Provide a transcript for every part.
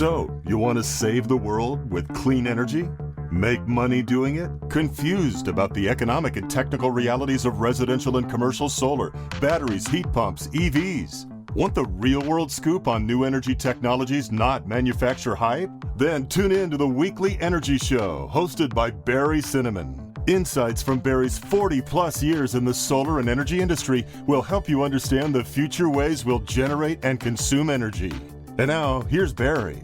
So, you want to save the world with clean energy? Make money doing it? Confused about the economic and technical realities of residential and commercial solar, batteries, heat pumps, EVs? Want the real-world scoop on new energy technologies, not manufacturer hype? Then tune in to the Weekly Energy Show, hosted by Barry Cinnamon. Insights from Barry's 40-plus years in the solar and energy industry will help you understand the future ways we'll generate and consume energy. And now, here's Barry.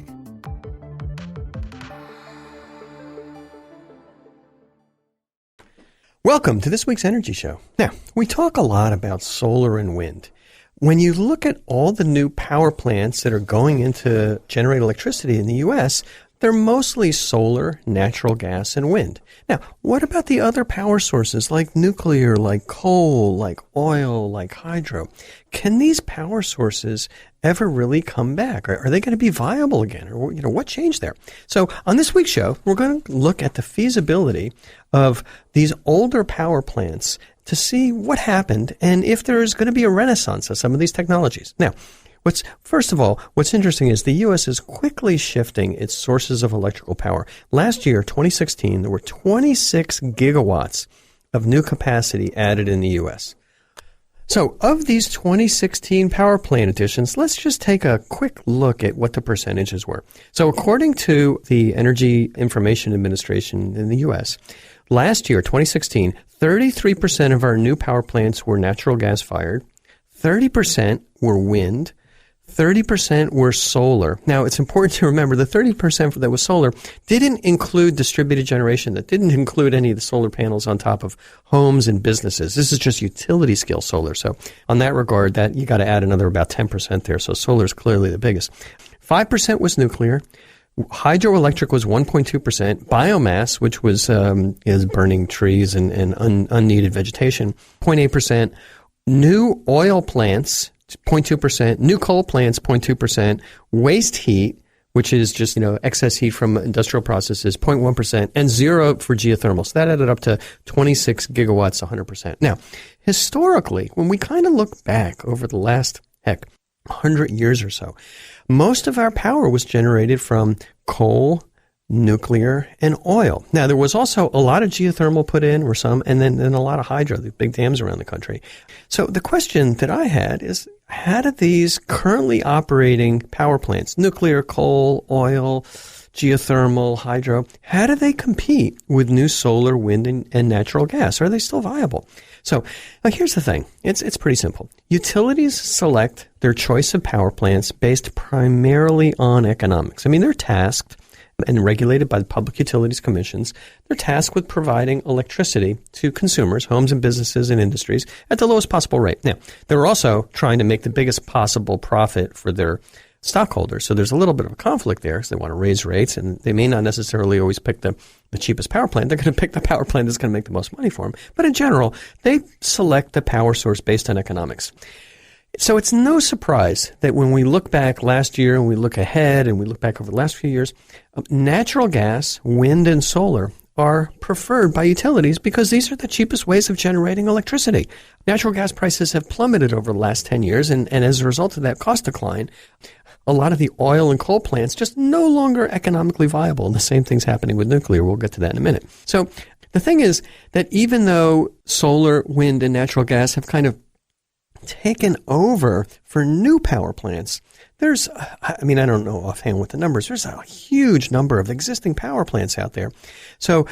Welcome to this week's Energy Show. Now, we talk a lot about solar and wind. When you look at all the new power plants that are going in to generate electricity in the U.S., they're mostly solar, natural gas, and wind. Now, what about the other power sources like nuclear, like coal, like oil, like hydro? Can these power sources ever really come back? Are they going to be viable again? Or, what changed there? So on this week's show, we're going to look at the feasibility of these older power plants to see what happened and if there's going to be a renaissance of some of these technologies. Now, first of all, what's interesting is the U.S. is quickly shifting its sources of electrical power. Last year, 2016, there were 26 gigawatts of new capacity added in the U.S. So of these 2016 power plant additions, let's just take a quick look at what the percentages were. So according to the Energy Information Administration in the U.S., last year, 2016, 33% of our new power plants were natural gas fired, 30% were wind, 30% were solar. Now, it's important to remember the 30% that was solar didn't include distributed generation. That didn't include any of the solar panels on top of homes and businesses. This is just utility scale solar. So on that regard, that you got to add another about 10% there. So solar is clearly the biggest. 5% was nuclear. Hydroelectric was 1.2%. Biomass, which was is burning trees and unneeded vegetation, 0.8%. New oil plants, 0.2%, new coal plants, 0.2%, waste heat, which is just, excess heat from industrial processes, 0.1%, and zero for geothermal. So that added up to 26 gigawatts, 100%. Now, historically, when we kind of look back over the last, 100 years or so, most of our power was generated from coal, nuclear, and oil. Now, there was also a lot of geothermal put in, or some, and then a lot of hydro, the big dams around the country. So the question that I had is, how do these currently operating power plants, nuclear, coal, oil, geothermal, hydro, how do they compete with new solar, wind, and natural gas? Are they still viable? So here's the thing. It's pretty simple. Utilities select their choice of power plants based primarily on economics. I mean, they're tasked and regulated by the Public Utilities Commissions. They're tasked with providing electricity to consumers, homes and businesses and industries at the lowest possible rate. Now, they're also trying to make the biggest possible profit for their stockholders. So there's a little bit of a conflict there because they want to raise rates, and they may not necessarily always pick the cheapest power plant. They're going to pick the power plant that's going to make the most money for them. But in general, they select the power source based on economics. So it's no surprise that when we look back last year and we look ahead and we look back over the last few years, natural gas, wind, and solar are preferred by utilities because these are the cheapest ways of generating electricity. Natural gas prices have plummeted over the last 10 years, and as a result of that cost decline, a lot of the oil and coal plants just no longer economically viable. And the same thing's happening with nuclear. We'll get to that in a minute. So the thing is that even though solar, wind, and natural gas have kind of taken over for new power plants, I don't know offhand what the numbers, there's a huge number of existing power plants out there. So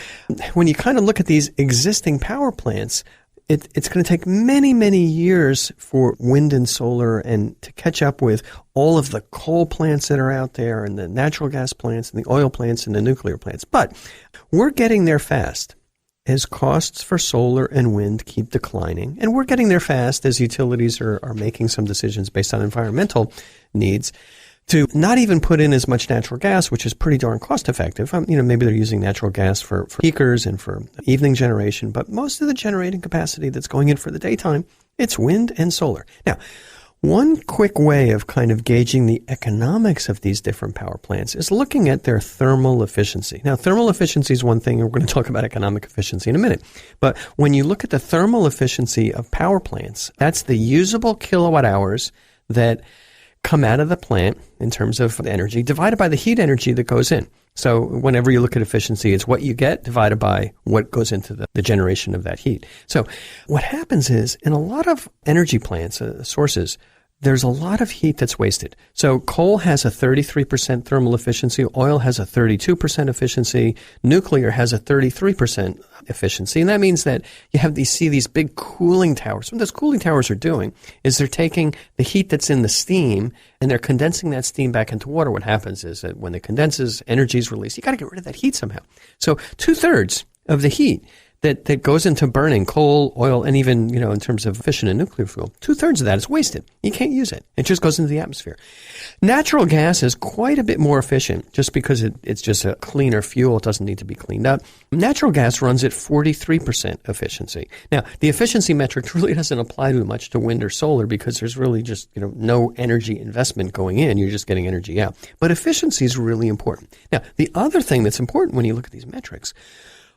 when you kind of look at these existing power plants, it's going to take many, many years for wind and solar and to catch up with all of the coal plants that are out there and the natural gas plants and the oil plants and the nuclear plants. But we're getting there fast as costs for solar and wind keep declining. And we're getting there fast as utilities are making some decisions based on environmental needs to not even put in as much natural gas, which is pretty darn cost effective. Maybe they're using natural gas for peakers and for evening generation, but most of the generating capacity that's going in for the daytime, it's wind and solar. Now, one quick way of kind of gauging the economics of these different power plants is looking at their thermal efficiency. Now, thermal efficiency is one thing, and we're going to talk about economic efficiency in a minute. But when you look at the thermal efficiency of power plants, that's the usable kilowatt hours that come out of the plant in terms of energy divided by the heat energy that goes in. So whenever you look at efficiency, it's what you get divided by what goes into the generation of that heat. So what happens is in a lot of energy plants, sources, there's a lot of heat that's wasted. So coal has a 33% thermal efficiency, oil has a 32% efficiency, nuclear has a 33% efficiency. And that means that you see these big cooling towers. What those cooling towers are doing is they're taking the heat that's in the steam and they're condensing that steam back into water. What happens is that when it condenses, energy is released. You got to get rid of that heat somehow. So 2/3 of the heat that goes into burning coal, oil, and even, in terms of fission and nuclear fuel, 2/3 of that is wasted. You can't use it. It just goes into the atmosphere. Natural gas is quite a bit more efficient just because it's just a cleaner fuel. It doesn't need to be cleaned up. Natural gas runs at 43% efficiency. Now, the efficiency metric really doesn't apply too much to wind or solar because there's really just, no energy investment going in. You're just getting energy out. But efficiency is really important. Now, the other thing that's important when you look at these metrics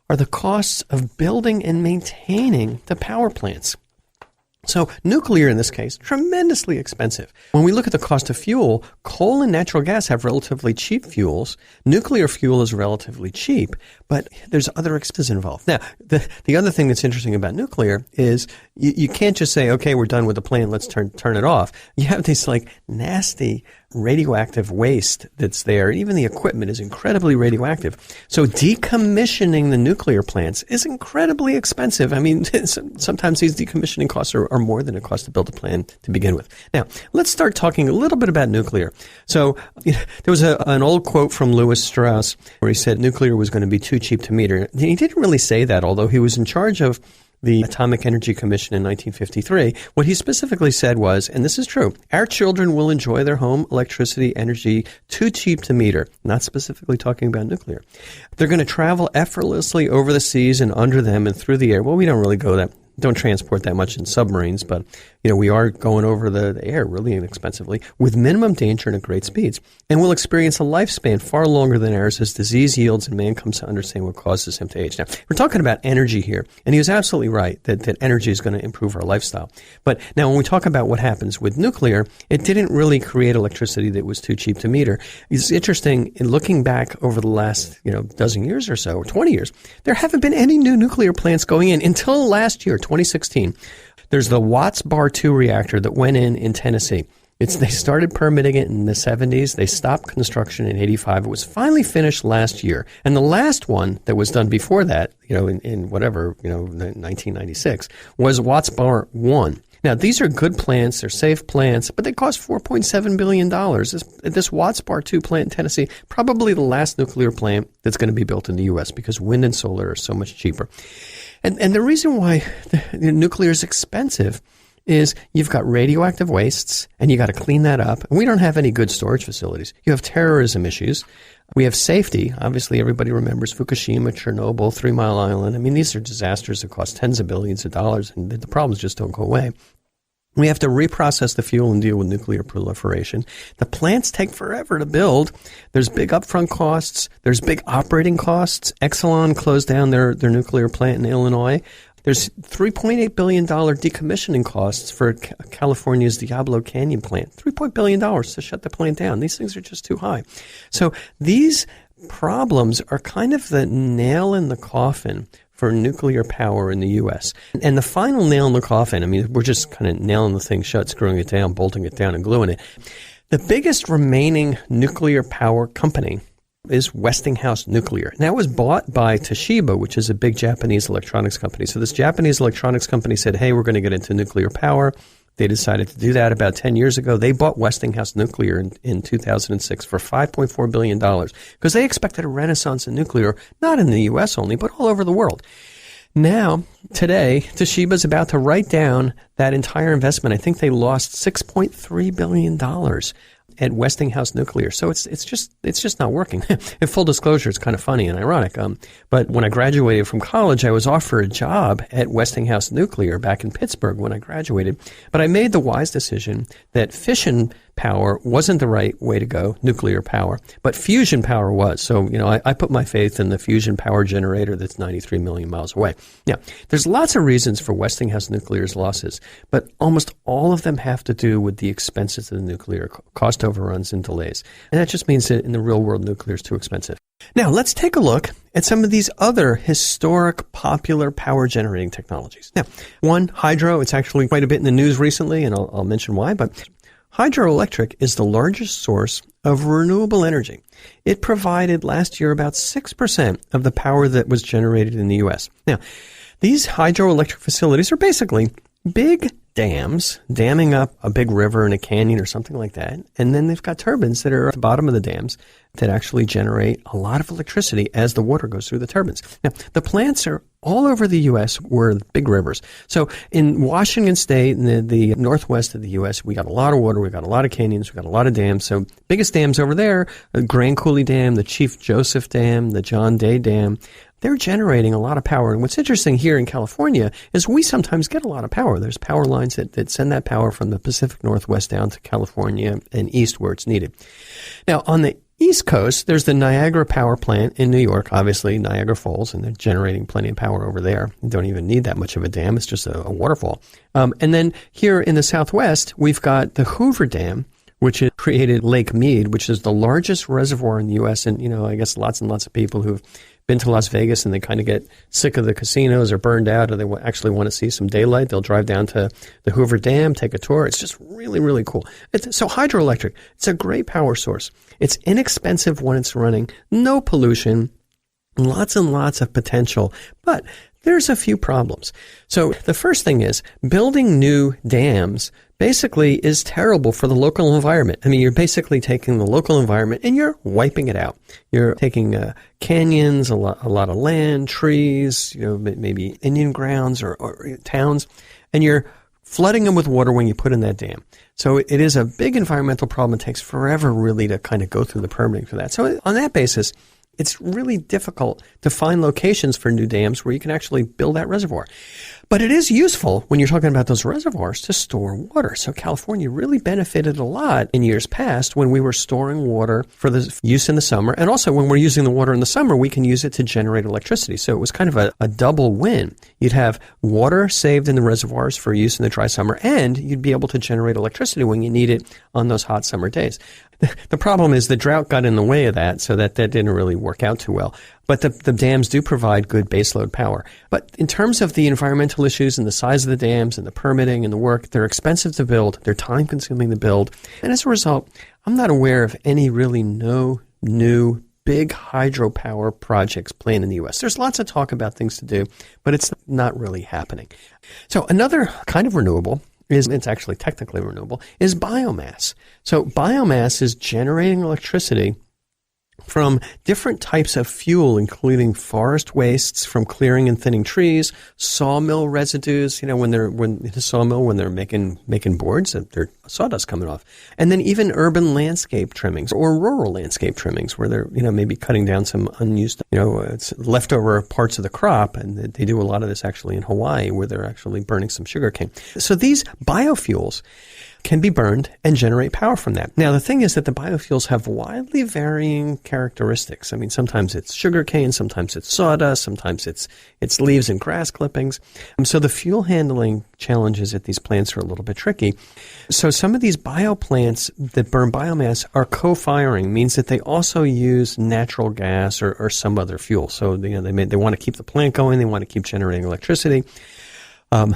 are the costs of building and maintaining the power plants. So nuclear, in this case, tremendously expensive. When we look at the cost of fuel, coal and natural gas have relatively cheap fuels. Nuclear fuel is relatively cheap, but there's other expenses involved. Now, the other thing that's interesting about nuclear is you can't just say, okay, we're done with the plant, let's turn it off. You have this nasty radioactive waste that's there. Even the equipment is incredibly radioactive. So decommissioning the nuclear plants is incredibly expensive. I mean, sometimes these decommissioning costs are more than it costs to build a plant to begin with. Now, let's start talking a little bit about nuclear. So there was an old quote from Lewis Strauss where he said nuclear was going to be too cheap to meter. He didn't really say that, although he was in charge of the Atomic Energy Commission in 1953. What he specifically said was, and this is true, our children will enjoy their home electricity energy too cheap to meter, not specifically talking about nuclear. They're going to travel effortlessly over the seas and under them and through the air. Well, we don't transport that much in submarines, but we are going over the air really inexpensively with minimum danger and at great speeds. And we'll experience a lifespan far longer than ours as disease yields and man comes to understand what causes him to age. Now, we're talking about energy here, and he was absolutely right that energy is going to improve our lifestyle. But now when we talk about what happens with nuclear, it didn't really create electricity that was too cheap to meter. It's interesting, in looking back over the last dozen years or so, or 20 years, there haven't been any new nuclear plants going in until last year, 2016. There's the Watts Bar 2 reactor that went in Tennessee. They started permitting it in the 70s. They stopped construction in 85. It was finally finished last year. And the last one that was done before that, in 1996, was Watts Bar 1. Now, these are good plants. They're safe plants, but they cost $4.7 billion. This Watts Bar 2 plant in Tennessee, probably the last nuclear plant that's going to be built in the U.S. because wind and solar are so much cheaper. And the reason why the nuclear is expensive is you've got radioactive wastes and you got to clean that up. And we don't have any good storage facilities. You have terrorism issues. We have safety. Obviously, everybody remembers Fukushima, Chernobyl, 3 Mile Island. I mean, these are disasters that cost tens of billions of dollars, and the problems just don't go away. We have to reprocess the fuel and deal with nuclear proliferation. The plants take forever to build. There's big upfront costs. There's big operating costs. Exelon closed down their nuclear plant in Illinois. There's $3.8 billion decommissioning costs for California's Diablo Canyon plant. $3.8 billion to shut the plant down. These things are just too high. So these problems are kind of the nail in the coffin for nuclear power in the U.S. And the final nail in the coffin, I mean, we're just kind of nailing the thing shut, screwing it down, bolting it down, and gluing it. The biggest remaining nuclear power company is Westinghouse Nuclear. And that was bought by Toshiba, which is a big Japanese electronics company. So this Japanese electronics company said, hey, we're going to get into nuclear power. They decided to do that about 10 years ago. They bought Westinghouse Nuclear in 2006 for $5.4 billion because they expected a renaissance in nuclear, not in the U.S. only, but all over the world. Now, today, Toshiba's about to write down that entire investment. I think they lost $6.3 billion at Westinghouse Nuclear. So it's just not working. In full disclosure, it's kind of funny and ironic. But when I graduated from college, I was offered a job at Westinghouse Nuclear back in Pittsburgh when I graduated. But I made the wise decision that fission power wasn't the right way to go, nuclear power, but fusion power was. So, I put my faith in the fusion power generator that's 93 million miles away. Now, there's lots of reasons for Westinghouse Nuclear's losses, but almost all of them have to do with the expenses of the nuclear, cost overruns and delays. And that just means that in the real world, nuclear is too expensive. Now, let's take a look at some of these other historic, popular power generating technologies. Now, one, hydro. It's actually quite a bit in the news recently, and I'll mention why. But hydroelectric is the largest source of renewable energy. It provided last year about 6% of the power that was generated in the U.S. Now, these hydroelectric facilities are basically big dams damming up a big river in a canyon or something like that. And then they've got turbines that are at the bottom of the dams that actually generate a lot of electricity as the water goes through the turbines. Now, the plants are all over the U.S. where big rivers. So in Washington State, in the northwest of the U.S., we got a lot of water, we got a lot of canyons, we got a lot of dams. So biggest dams over there, the Grand Coulee Dam, the Chief Joseph Dam, the John Day Dam, they're generating a lot of power. And what's interesting here in California is we sometimes get a lot of power. There's power lines that send that power from the Pacific Northwest down to California and east where it's needed. Now, on the East Coast, there's the Niagara Power Plant in New York, obviously Niagara Falls, and they're generating plenty of power over there. You don't even need that much of a dam. It's just a waterfall. And then here in the Southwest, we've got the Hoover Dam, which has created Lake Mead, which is the largest reservoir in the U.S. And, I guess lots and lots of people who've been to Las Vegas and they kind of get sick of the casinos or burned out or they actually want to see some daylight, they'll drive down to the Hoover Dam, take a tour. It's just really, really cool. So hydroelectric, it's a great power source. It's inexpensive when it's running, no pollution, lots and lots of potential, but there's a few problems. So the first thing is building new dams basically is terrible for the local environment. I mean, you're basically taking the local environment and you're wiping it out. You're taking canyons, a lot of land, trees, maybe Indian grounds or towns, and you're flooding them with water when you put in that dam. So it is a big environmental problem. It takes forever really to kind of go through the permitting for that. So on that basis, it's really difficult to find locations for new dams where you can actually build that reservoir. But it is useful when you're talking about those reservoirs to store water. So California really benefited a lot in years past when we were storing water for the use in the summer. And also when we're using the water in the summer, we can use it to generate electricity. So it was kind of a double win. You'd have water saved in the reservoirs for use in the dry summer, and you'd be able to generate electricity when you need it on those hot summer days. The problem is the drought got in the way of that, so that didn't really work out too well. But the dams do provide good baseload power. But in terms of the environmental issues and the size of the dams and the permitting and the work, they're expensive to build, they're time-consuming to build, and as a result, I'm not aware of any really new big hydropower projects planned in the U.S. There's lots of talk about things to do, but it's not really happening. So another kind of renewable it's actually technically renewable, is biomass. So biomass is generating electricity from different types of fuel, including forest wastes from clearing and thinning trees, sawmill residues, when they're making boards, there's sawdust coming off. And then even urban landscape trimmings or rural landscape trimmings where they're, maybe cutting down some unused, it's leftover parts of the crop. And they do a lot of this actually in Hawaii where they're actually burning some sugarcane. So these biofuels can be burned and generate power from that. Now, the thing is that the biofuels have widely varying characteristics. I mean, sometimes it's sugarcane, sometimes it's sawdust, sometimes it's leaves and grass clippings. So the fuel handling challenges at these plants are a little bit tricky. So some of these bioplants that burn biomass are co-firing, means that they also use natural gas or some other fuel. So they want to keep the plant going, they want to keep generating electricity.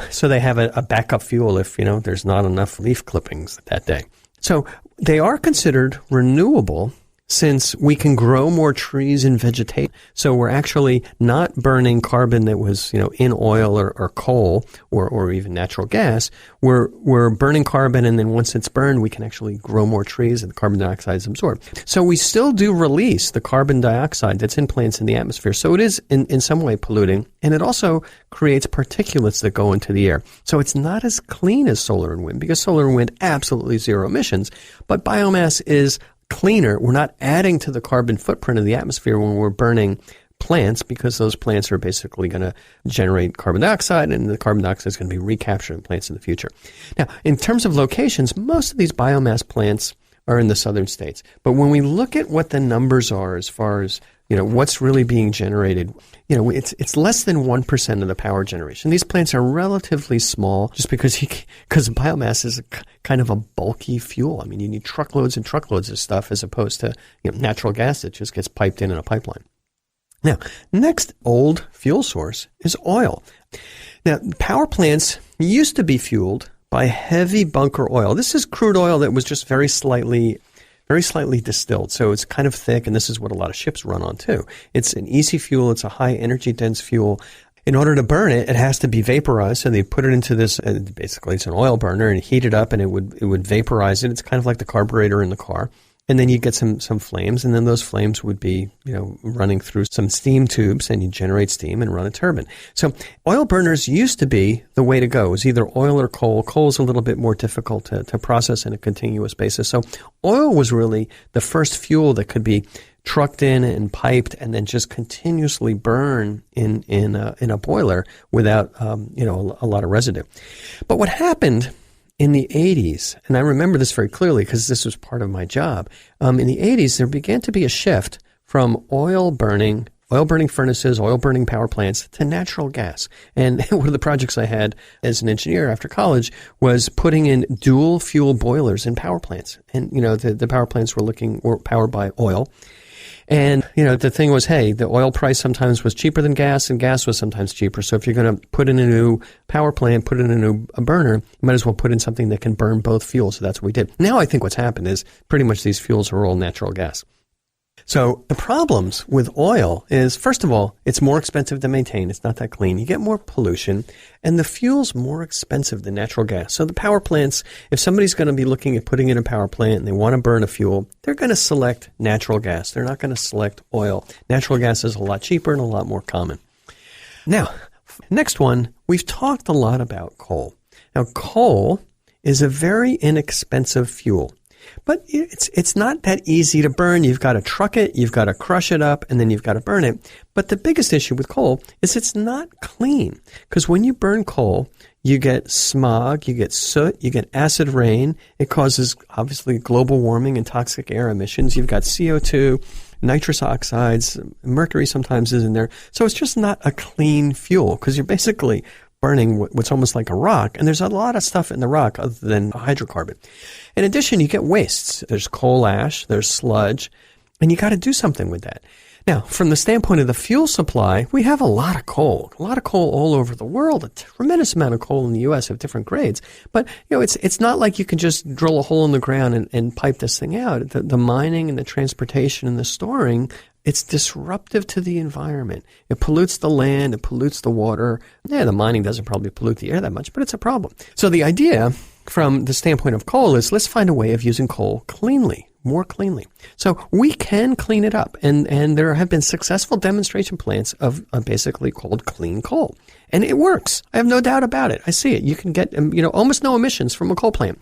So they have a backup fuel if, there's not enough leaf clippings that day. So they are considered renewable since we can grow more trees and vegetate. So we're actually not burning carbon that was, in oil or coal or even natural gas. We're burning carbon, and then once it's burned, we can actually grow more trees and the carbon dioxide is absorbed. So we still do release the carbon dioxide that's in plants in the atmosphere. So it is in some way polluting, and it also creates particulates that go into the air. So it's not as clean as solar and wind, because solar and wind absolutely zero emissions, but biomass is cleaner. We're not adding to the carbon footprint of the atmosphere when we're burning plants because those plants are basically going to generate carbon dioxide, and the carbon dioxide is going to be recaptured in plants in the future. Now, in terms of locations, most of these biomass plants are in the southern states. But when we look at what the numbers are as far as what's really being generated, it's less than 1% of the power generation. These plants are relatively small just because biomass is kind of a bulky fuel. I mean, you need truckloads and truckloads of stuff as opposed to natural gas that just gets piped in a pipeline. Now, next old fuel source is oil. Now, power plants used to be fueled by heavy bunker oil. This is crude oil that was just very slightly distilled. So it's kind of thick, and this is what a lot of ships run on too. It's an easy fuel. It's a high energy dense fuel. In order to burn it, it has to be vaporized. So they put it into this, basically it's an oil burner, and heat it up, and it would vaporize it. It's kind of like the carburetor in the car. And then you get some flames, and then those flames would be, running through some steam tubes, and you generate steam and run a turbine. So oil burners used to be the way to go. It was either oil or coal. Coal is a little bit more difficult to process in a continuous basis. So oil was really the first fuel that could be trucked in and piped and then just continuously burn in a boiler without, a lot of residue. But what happened in the 80s, and I remember this very clearly because this was part of my job, in the 80s, there began to be a shift from oil burning furnaces, oil burning power plants to natural gas. And one of the projects I had as an engineer after college was putting in dual fuel boilers in power plants. And, the power plants were powered by oil. And, the thing was, hey, the oil price sometimes was cheaper than gas, and gas was sometimes cheaper. So if you're going to put in a new power plant, put in a new burner, you might as well put in something that can burn both fuels. So that's what we did. Now I think what's happened is pretty much these fuels are all natural gas. So the problems with oil is, first of all, it's more expensive to maintain. It's not that clean. You get more pollution, and the fuel's more expensive than natural gas. So the power plants, if somebody's going to be looking at putting in a power plant and they want to burn a fuel, they're going to select natural gas. They're not going to select oil. Natural gas is a lot cheaper and a lot more common. Now, next one, we've talked a lot about coal. Now, coal is a very inexpensive fuel. But it's not that easy to burn. You've got to truck it, you've got to crush it up, and then you've got to burn it. But the biggest issue with coal is it's not clean. Because when you burn coal, you get smog, you get soot, you get acid rain. It causes, obviously, global warming and toxic air emissions. You've got CO2, nitrous oxides, mercury sometimes is in there. So it's just not a clean fuel because you're basically burning what's almost like a rock, and there's a lot of stuff in the rock other than a hydrocarbon. In addition, you get wastes. There's coal ash, there's sludge, and you got to do something with that. Now, from the standpoint of the fuel supply, we have a lot of coal all over the world, a tremendous amount of coal in the U.S. of different grades. But, it's not like you can just drill a hole in the ground and pipe this thing out. The mining and the transportation and the storing, it's disruptive to the environment. It pollutes the land, it pollutes the water. Yeah, the mining doesn't probably pollute the air that much, but it's a problem. So the idea from the standpoint of coal is let's find a way of using coal cleanly, more cleanly. So we can clean it up. And there have been successful demonstration plants of basically called clean coal. And it works. I have no doubt about it. I see it. You can get, almost no emissions from a coal plant.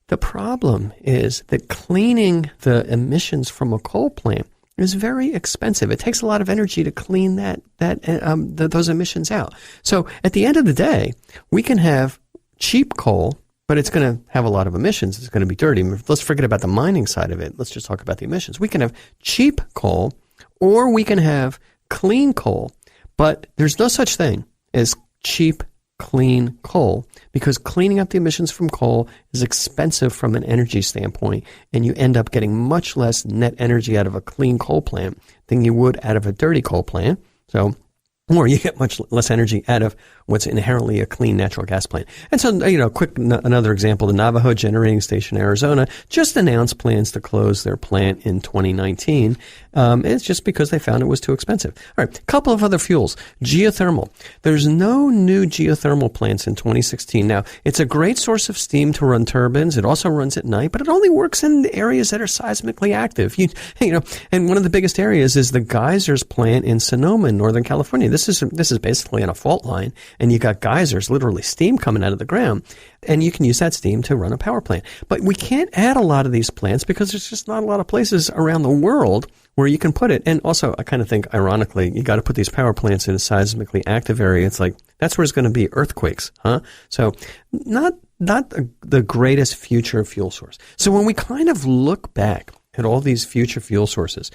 The problem is that cleaning the emissions from a coal plant is very expensive. It takes a lot of energy to clean those emissions out. So at the end of the day, we can have cheap coal, but it's going to have a lot of emissions. It's going to be dirty. Let's forget about the mining side of it. Let's just talk about the emissions. We can have cheap coal, or we can have clean coal, but there's no such thing as cheap, clean coal, because cleaning up the emissions from coal is expensive from an energy standpoint, and you end up getting much less net energy out of a clean coal plant than you would out of a dirty coal plant. So, or you get much less energy out of what's inherently a clean natural gas plant. And so, another example, the Navajo Generating Station, Arizona, just announced plans to close their plant in 2019. It's just because they found it was too expensive. All right, a couple of other fuels. Geothermal. There's no new geothermal plants in 2016. Now, it's a great source of steam to run turbines. It also runs at night, but it only works in the areas that are seismically active. And one of the biggest areas is the Geysers plant in Sonoma in Northern California. this is basically on a fault line, and you got geysers, literally steam coming out of the ground, and you can use that steam to run a power plant. But we can't add a lot of these plants because there's just not a lot of places around the world where you can put it. And also, I kind of think, ironically, you got to put these power plants in a seismically active area. It's like, that's where it's going to be earthquakes, huh? So not the greatest future fuel source. So when we kind of look back at all these future fuel sources,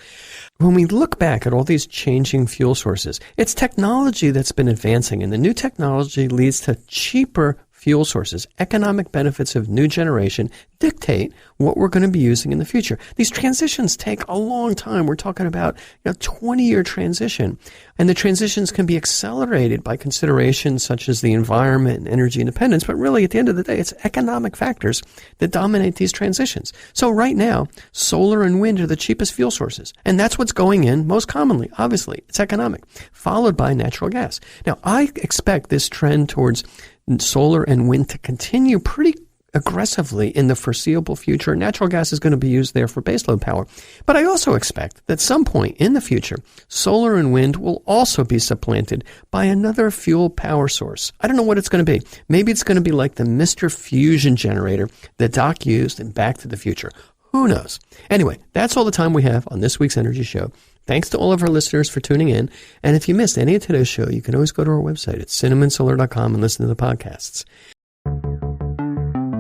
when we look back at all these changing fuel sources, it's technology that's been advancing, and the new technology leads to cheaper fuel sources. Economic benefits of new generation dictate what we're going to be using in the future. These transitions take a long time. We're talking about a 20-year transition, and the transitions can be accelerated by considerations such as the environment and energy independence. But really, at the end of the day, it's economic factors that dominate these transitions. So right now, solar and wind are the cheapest fuel sources, and that's what's going in most commonly. Obviously, it's economic, followed by natural gas. Now, I expect this trend towards solar and wind to continue pretty aggressively in the foreseeable future. Natural gas is going to be used there for baseload power. But I also expect that at some point in the future, solar and wind will also be supplanted by another fuel power source. I don't know what it's going to be. Maybe it's going to be like the Mr. Fusion generator that Doc used in Back to the Future. Who knows? Anyway, that's all the time we have on this week's Energy Show. Thanks to all of our listeners for tuning in. And if you missed any of today's show, you can always go to our website at cinnamonsolar.com and listen to the podcasts.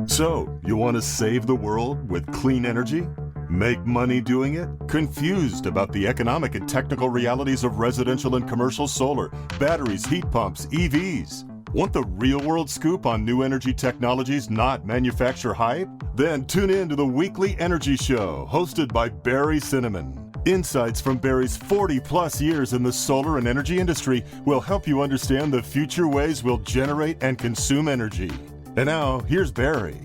So, you want to save the world with clean energy? Make money doing it? Confused about the economic and technical realities of residential and commercial solar, batteries, heat pumps, EVs? Want the real-world scoop on new energy technologies, not manufacturer hype? Then tune in to the Weekly Energy Show, hosted by Barry Cinnamon. Insights from Barry's 40-plus years in the solar and energy industry will help you understand the future ways we'll generate and consume energy. And now, here's Barry.